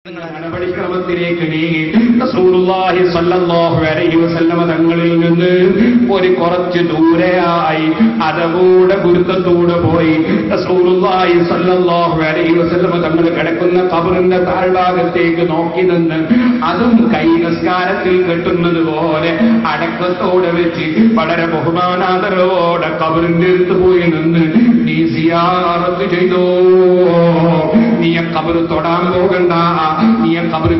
നടപടിക്രമത്തിലേക്ക് നീങ്ങി റസൂലുള്ളാഹി സ്വല്ലല്ലാഹു അലൈഹി വസല്ലമ തങ്ങളിൽ നിന്ന് ഒരു കുറച്ച് ദൂരെയായി അതകൂടെ ഗുരുത്വത്തോടെ പോയി റസൂലുള്ളാഹി സ്വല്ലല്ലാഹു അലൈഹി വസല്ലമ തങ്ങൾ കിടക്കുന്ന ഖബറിന്റെ താഴ്ഭാഗത്തേക്ക് നോക്കി നിന്ന് അതും കൈ നിസ്കാരത്തിൽ കെട്ടുന്നത് പോലെ അടക്കത്തോടെ വെച്ച് വളരെ ബഹുമാനാദരവോടെ ഖബറിന്റെ അടുത്ത് പോയി നിന്ന് നീ സിയാറത്ത് ചെയ്തോ, നീ ഖബർ തൊടാൻ പോകണ്ട, നീ ഖബർ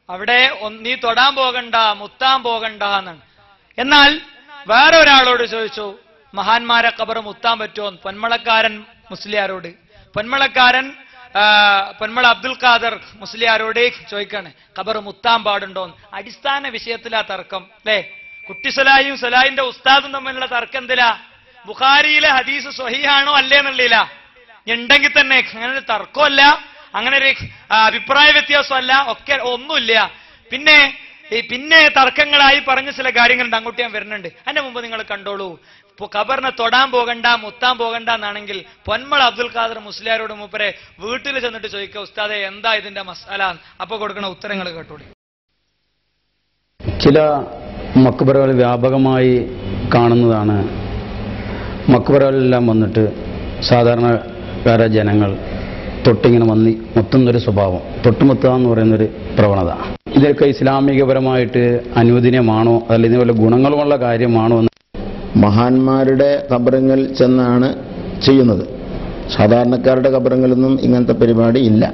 അവിടെ നീ തൊടാൻ പോകണ്ട, മുത്താൻ പോകണ്ട എന്നാണ്. എന്നാൽ വേറെ ഒരാളോട് ചോദിച്ചു, മഹാന്മാരെ ഖബർ മുത്താൻ പറ്റുമോ? പൊന്മളക്കാരൻ മുസ്ലിയാരോട്, പൊന്മള അബ്ദുൽ ഖാദർ മുസ്ലിയാരോട് ചോദിക്കാണ്, ഖബർ മുത്താൻ പാടുണ്ടോ? അടിസ്ഥാന വിഷയത്തിലാ തർക്കം അല്ലേ? കുട്ടി സലായും സലാഹിന്റെ ഉസ്താദും തമ്മിലുള്ള തർക്കം എന്തിലാ? ബുഖാരിയിലെ ഹദീസ് സ്വഹീഹാണോ അല്ലേ എന്നുള്ളില്ല. ഉണ്ടെങ്കിൽ തന്നെ അങ്ങനെ ഒരു തർക്കമല്ല, അങ്ങനെ ഒരു അഭിപ്രായ വ്യത്യാസമല്ല, ഒക്കെ ഒന്നുമില്ല. പിന്നെ തർക്കങ്ങളായി പറഞ്ഞ ചില കാര്യങ്ങളുണ്ട്, അങ്ങോട്ട് ഞാൻ വരുന്നുണ്ട്. അതിന്റെ മുമ്പ് നിങ്ങൾ കണ്ടോളൂ, ഇപ്പൊ ഖബറിനെ തൊടാൻ പോകണ്ട, മുത്താൻ പോകണ്ട എന്നാണെങ്കിൽ പൊന്മള അബ്ദുൽ ഖാദർ മുസ്ലിയാരോട് മൂപ്പരെ വീട്ടിൽ ചെന്നിട്ട് ചോദിക്കുക, ഉസ്താദെ എന്താ ഇതിന്റെ മസാല? അപ്പൊ കൊടുക്കണ ഉത്തരങ്ങൾ കേട്ടോളൂ. ചില മക്ബറകൾ വ്യാപകമായി കാണുന്നതാണ്. മക്ബറകളെല്ലാം വന്നിട്ട് സാധാരണക്കാര ജനങ്ങൾ തൊട്ടിങ്ങനെ മുത്തുന്നൊരു സ്വഭാവം, തൊട്ടുമുത്തുക എന്ന് പറയുന്നൊരു പ്രവണത, ഇതൊക്കെ ഇസ്ലാമികപരമായിട്ട് അനുവദനീയമാണോ, അതല്ല ഇതുപോലെ ഗുണങ്ങളുമുള്ള കാര്യമാണോ എന്ന് മഹാന്മാരുടെ ഖബറുകൾ ചെന്നാണ് ചെയ്യുന്നത്. സാധാരണക്കാരുടെ ഖബറുകളൊന്നും ഇങ്ങനത്തെ പരിപാടി ഇല്ല.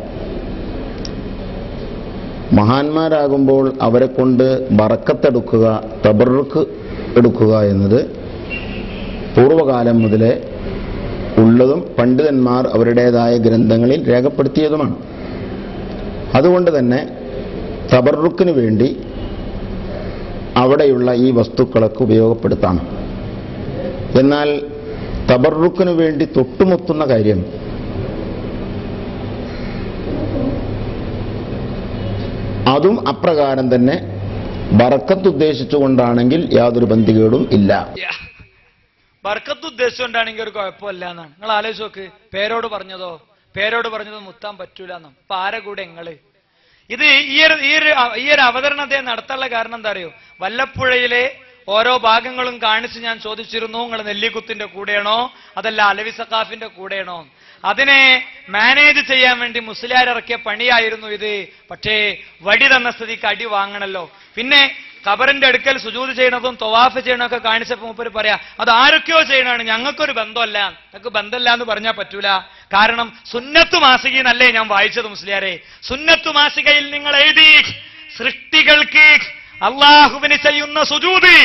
മഹാന്മാരാകുമ്പോൾ അവരെ കൊണ്ട് ബറക്കത്തെടുക്കുക, തബറുക്ക് എടുക്കുക എന്നത് പൂർവകാലം മുതലേ ഉള്ളതും പണ്ഡിതന്മാർ അവരുടേതായ ഗ്രന്ഥങ്ങളിൽ രേഖപ്പെടുത്തിയതുമാണ്. അതുകൊണ്ട് തന്നെ തബറുക്കിന് വേണ്ടി അവിടെയുള്ള ഈ വസ്തുക്കളൊക്കെ ഉപയോഗപ്പെടുത്താം. എന്നാൽ തബറുക്കിന് വേണ്ടി തൊട്ടുമുത്തുന്ന കാര്യം അതും അപ്രകാരം തന്നെ ബറക്കത്ത് ഉദ്ദേശിച്ചുകൊണ്ടാണെങ്കിൽ യാതൊരു ബന്ധികേടും ഇല്ല. ബർക്കത്ത് ഉദ്ദേശിച്ചുകൊണ്ടാണെങ്കിൽ ഒരു കുഴപ്പമില്ല എന്നാണ്. നിങ്ങൾ ആലോചിച്ച് നോക്ക്, പേരോട് പറഞ്ഞതോ മുത്താൻ പറ്റൂല എന്നാണ്. അപ്പൊ ആരെ കൂടെ നിങ്ങള് ഇത് ഈ ഒരു അവതരണത്തെ നടത്താനുള്ള കാരണം എന്താ അറിയോ? വല്ലപ്പുഴയിലെ ഓരോ ഭാഗങ്ങളും കാണിച്ച് ഞാൻ ചോദിച്ചിരുന്നു, നിങ്ങൾ നെല്ലിക്കുത്തിന്റെ കൂടെയാണോ അതല്ല അലവി സഖാഫിന്റെ കൂടെയാണോ? അതിനെ മാനേജ് ചെയ്യാൻ വേണ്ടി മുസ്ലിയാർ ഇറക്കിയ പണിയായിരുന്നു ഇത്. പക്ഷേ വടി തന്ന സ്ഥിതിക്ക് അടി വാങ്ങണല്ലോ. പിന്നെ ഖബറിന്റെ അടുക്കൽ സുജൂദ് ചെയ്യണതും തവാഫ് ചെയ്യണമൊക്കെ കാണിച്ചപ്പോ മൂപ്പര് പറയാ, അത് ആരൊക്കെയോ ചെയ്യണാണ്, ഞങ്ങൾക്കൊരു ബന്ധമല്ല. ഞങ്ങൾക്ക് ബന്ധമല്ല എന്ന് പറഞ്ഞാൽ പറ്റൂല. കാരണം സുന്നത്തു മാസികയെന്നല്ലേ ഞാൻ വായിച്ചത് മുസ്ലിയാരെ. സുന്നത്തു മാസികയിൽ നിങ്ങൾ എഴുതി, സൃഷ്ടികൾക്ക് അള്ളാഹുവിന് ചെയ്യുന്ന സുജൂദ്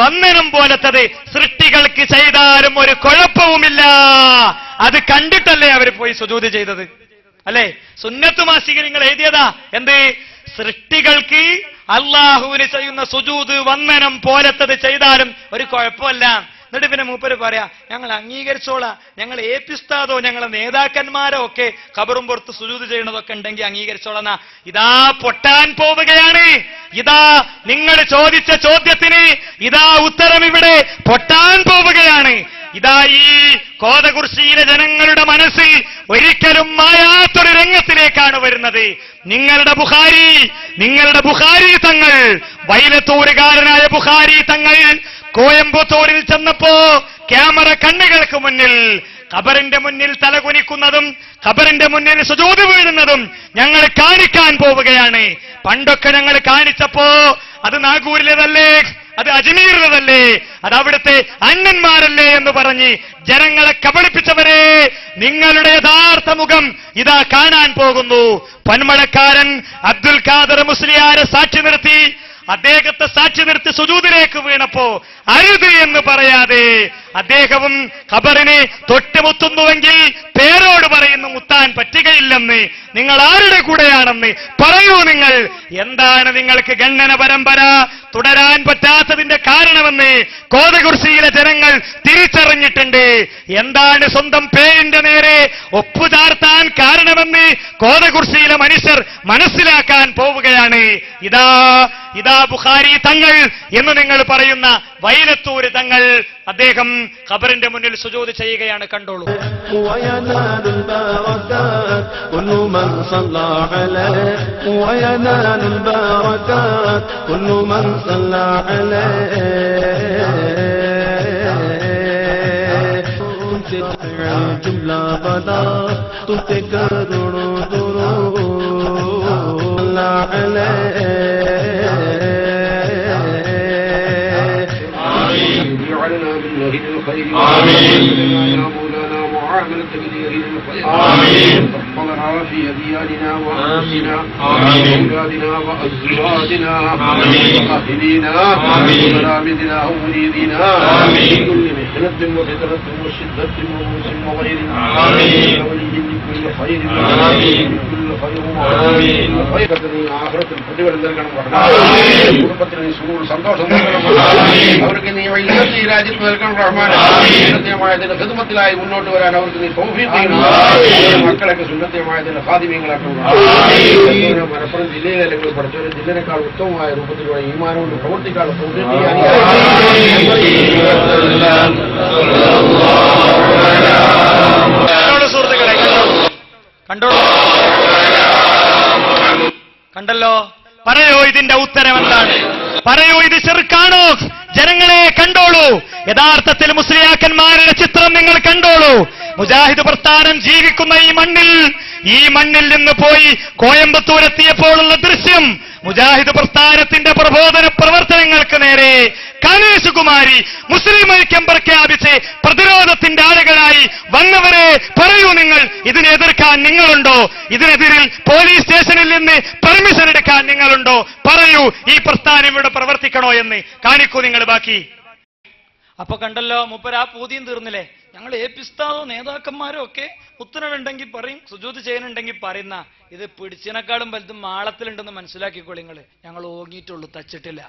വന്ദനം പോലത്തത് സൃഷ്ടികൾക്ക് ചെയ്താലും ഒരു കുഴപ്പവുമില്ല. അത് കണ്ടിട്ടല്ലേ അവർ പോയി സുജൂദ് ചെയ്തത് അല്ലേ? സുന്നത്തു മാസിക നിങ്ങൾ എഴുതിയതാ എന്ത്? സൃഷ്ടികൾക്ക് അള്ളാഹുവിന് ചെയ്യുന്ന സുജൂദ് വന്ദനം പോലത്തത് ചെയ്താലും ഒരു കുഴപ്പമല്ല. എന്നിട്ട് പിന്നെ മൂപ്പര് പറയാ, ഞങ്ങൾ അംഗീകരിച്ചോളാം, ഞങ്ങൾ ഏപ്പിസ്താദോ ഞങ്ങളെ നേതാക്കന്മാരോ ഒക്കെ ഖബറും പുറത്ത് സുജൂദ് ചെയ്യണതൊക്കെ ഉണ്ടെങ്കിൽ അംഗീകരിച്ചോളാം. ഇതാ പൊട്ടാൻ പോവുകയാണ്. ഇതാ നിങ്ങൾ ചോദിച്ച ചോദ്യത്തിന് ഇതാ ഉത്തരം ഇവിടെ പൊട്ടാൻ പോവുകയാണ്. ഇതാ ഈ കോതകുർശിയിലെ ജനങ്ങളുടെ മനസ്സിൽ ഒരിക്കലും മായാത്തൊരു രംഗത്തിലേക്കാണ് വരുന്നത്. നിങ്ങളുടെ ബുഖാരി തങ്ങൾ, വൈലത്തൂരുകാരനായ ബുഖാരി തങ്ങൾ കോയമ്പത്തൂരിൽ ചെന്നപ്പോ ക്യാമറ കണ്ണുകൾക്ക് മുന്നിൽ ഖബറിന്റെ മുന്നിൽ തലകുനിക്കുന്നതും ഖബറിന്റെ മുന്നിൽ സുജൂദ് വീഴുന്നതും ഞങ്ങൾ കാണിക്കാൻ പോവുകയാണ്. പണ്ടൊക്കെ ഞങ്ങൾ കാണിച്ചപ്പോ അത് നാഗൂരിലേതല്ലേ, അത് അജ്മീറിലേതല്ലേ, അത് അവിടുത്തെ അന്യന്മാരല്ലേ എന്ന് പറഞ്ഞ് ജനങ്ങളെ കബളിപ്പിച്ചവരെ, നിങ്ങളുടെ യഥാർത്ഥ മുഖം ഇതാ കാണാൻ പോകുന്നു. പൊന്മളക്കാരൻ അബ്ദുൽ ഖാദർ മുസ്ലിയാരെ സാക്ഷി നിർത്തി, അദ്ദേഹത്തെ സാക്ഷി നിർത്തി സുജൂദിലേക്ക് വീണപ്പോ അരുത് എന്ന് പറയാതെ അദ്ദേഹവും ഖബറിനെ തൊട്ടുമുത്തുന്നുവെങ്കിൽ പേരോട് പറയുന്നു മുത്താൻ പറ്റുകയില്ലെന്ന്. നിങ്ങൾ ആരുടെ കൂടെയാണെന്ന് പറയൂ. നിങ്ങൾ എന്താണ് നിങ്ങൾക്ക് ഗണ്ണന പരമ്പര തുടരാൻ പറ്റാത്തതിന്റെ കാരണമെന്ന് കോതകുർശിയിലെ ജനങ്ങൾ തിരിച്ചറിഞ്ഞിട്ടുണ്ട്. എന്താണ് സ്വന്തം പേരിന്റെ നേരെ ഒപ്പുചാർത്താൻ കാരണമെന്ന് കോതകുർശിയിലെ മനുഷ്യർ മനസ്സിലാക്കാൻ പോവുകയാണ്. ഇതാ ബുഖാരി തങ്ങൾ എന്ന് നിങ്ങൾ പറയുന്ന വൈലത്തൂര് തങ്ങൾ അദ്ദേഹം ഖബറിന്റെ മുന്നിൽ സുജൂദ് ചെയ്യുകയാണ്. കണ്ടോളൂ. जुमला बना तुझे करोड़ों آمين. ربنا في أدياننا وأنفسنا وأولادنا وأزواجنا وأهلنا وملامذنا ومريدنا من كل محنة وفتنة وشدة وموس وغير ولي من كل خير من كل خير خيرتني آخرة الفتوى لندركم കുടുംബത്തിന് സുഖവും സന്തോഷം അവർക്ക് നീ ഈ രാജ്യത്ത് നൽകണം റഹ്മാൻ. സുന്നത്യമായതിന്റെ ഖിദ്മത്തിലായി മുന്നോട്ട് വരാൻ അവർക്ക് നീ തൗഫീഖ് ചെയ്യണം. മക്കളൊക്കെ സുന്നത്യമായതിന്റെ ഖാദിമീങ്ങളാക്കണം. മലപ്പുറം ജില്ലയിലെ അല്ലെങ്കിൽ പഠിച്ചവരെ ജില്ലനേക്കാൾ ഉത്തമമായ രൂപത്തിലുള്ള ഈമാനം കൊണ്ട് പ്രവർത്തിക്കാനുള്ള തൗഫീഖ് ചെയ്യാൻ കണ്ടല്ലോ. പറയൂ, ഇതിന്റെ ഉത്തരം എന്താണ്? പറയൂ, ഇത് ശിർക്കാണോ? ജനങ്ങളെ കണ്ടോളൂ. യഥാർത്ഥത്തിൽ മുസ്ലിയാക്കന്മാരുടെ ചിത്രം നിങ്ങൾ കണ്ടോളൂ. മുജാഹിദ് പ്രസ്ഥാനം ജീവിക്കുന്ന ഈ മണ്ണിൽ നിന്ന് പോയി കോയമ്പത്തൂരെത്തിയപ്പോഴുള്ള ദൃശ്യം, മുജാഹിദ് പ്രസ്ഥാനത്തിന്റെ പ്രബോധന പ്രവർത്തനങ്ങൾക്ക് നേരെ കനേശുകുമാരി മുസ്ലിം ഐക്യം പ്രഖ്യാപിച്ച് പ്രതിരോധത്തിന്റെ ആളുകളായി വന്നവരെ പറയൂ, നിങ്ങൾ ഇതിനെ എതിർക്കാൻ നിങ്ങളുണ്ടോ? ഇതിനെതിരിൽ പോലീസ് സ്റ്റേഷനിൽ നിന്ന് പെർമിഷൻ എടുക്കാൻ നിങ്ങളുണ്ടോ? പറയൂ, ഈ പ്രസ്ഥാനം ഇവിടെ പ്രവർത്തിക്കണോ എന്ന് കാണിക്കൂ നിങ്ങൾ. ബാക്കി അപ്പൊ കണ്ടല്ലോ, മൂപ്പര് ആ പൂതിയും തീർന്നില്ലേ? ഞങ്ങൾ ഏപ്പിസ്താദോ നേതാക്കന്മാരോ ഒക്കെ ഉത്തരവുണ്ടെങ്കിൽ പറയും, സുജൂദ് ചെയ്യാനുണ്ടെങ്കിൽ പറയുന്ന ഇത് പിടിച്ചതിനേക്കാളും വലുതും മാളത്തിലുണ്ടെന്ന് മനസ്സിലാക്കിക്കോളി നിങ്ങൾ. ഞങ്ങൾ ഓങ്ങിയിട്ടുള്ളൂ, തച്ചിട്ടില്ല.